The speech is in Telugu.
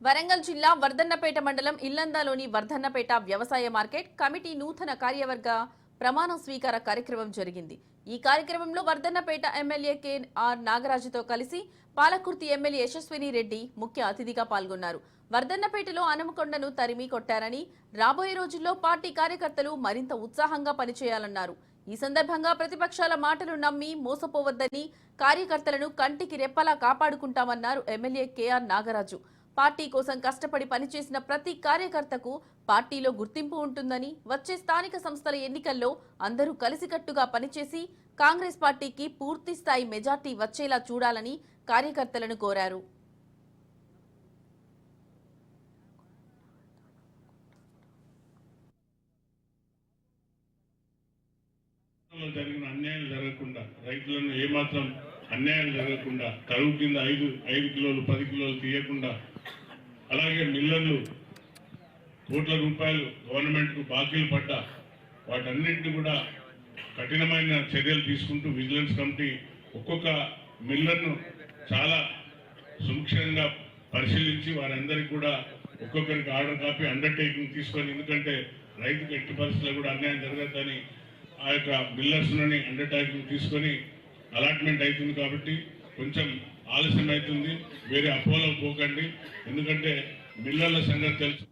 వరంగల్ జిల్లా వర్ధన్నపేట మండలం ఇల్లందాలోని వర్ధన్నపేట వ్యవసాయ మార్కెట్ కమిటీ నూతన కార్యవర్గ ప్రమాణ స్వీకార కార్యక్రమం జరిగింది. ఈ కార్యక్రమంలో వర్ధన్నపేట ఎమ్మెల్యే కె.ఆర్. నాగరాజుతో కలిసి పాలకుర్తి ఎమ్మెల్యే యశస్విని రెడ్డి ముఖ్య అతిథిగా పాల్గొన్నారు. వర్ధన్నపేటలో హనుమకొండను తరిమి కొట్టారని, రాబోయే రోజుల్లో పార్టీ కార్యకర్తలు మరింత ఉత్సాహంగా పనిచేయాలన్నారు. ఈ సందర్భంగా ప్రతిపక్షాల మాటలు నమ్మి మోసపోవద్దని, కార్యకర్తలను కంటికి రెప్పలా కాపాడుకుంటామన్నారు ఎమ్మెల్యే కె.ఆర్. నాగరాజు. పార్టీ కోసం కష్టపడి పనిచేసిన ప్రతి కార్యకర్తకు పార్టీలో గుర్తింపు ఉంటుందని, వచ్చే స్థానిక సంస్థల ఎన్నికల్లో అందరూ కలిసికట్టుగా పనిచేసి కాంగ్రెస్ పార్టీకి పూర్తి స్థాయి మెజార్టీ వచ్చేలా చూడాలని కార్యకర్తలను కోరారు. జరిగిన అన్యాయం జరగకుండా, రైతులను ఏమాత్రం అన్యాయం జరగకుండా, కరువు కింద 5 కిలోలు 10 కిలోలు తీయకుండా, అలాగే మిల్లర్లు కోట్ల రూపాయలు గవర్నమెంట్కు బాకీలు పడ్డా వాటన్నింటినీ కూడా కఠినమైన చర్యలు తీసుకుంటూ విజిలెన్స్ కమిటీ ఒక్కొక్క మిల్లర్ను చాలా సూక్ష్మంగా పరిశీలించి వారందరికీ కూడా ఒక్కొక్కరికి ఆర్డర్ కాపీ అండర్టేకింగ్ తీసుకొని, ఎందుకంటే రైతుకు ఎట్టి పరిస్థితుల్లో కూడా అన్యాయం జరగద్దని ఆ యొక్క మిల్లర్స్లోని అండర్టేకింగ్ తీసుకొని అలాట్మెంట్ అవుతుంది. కాబట్టి కొంచెం ఆలస్యం అవుతుంది, వేరే అపోలో పోకండి, ఎందుకంటే మిల్లర్ల సంగతి తెలుసు.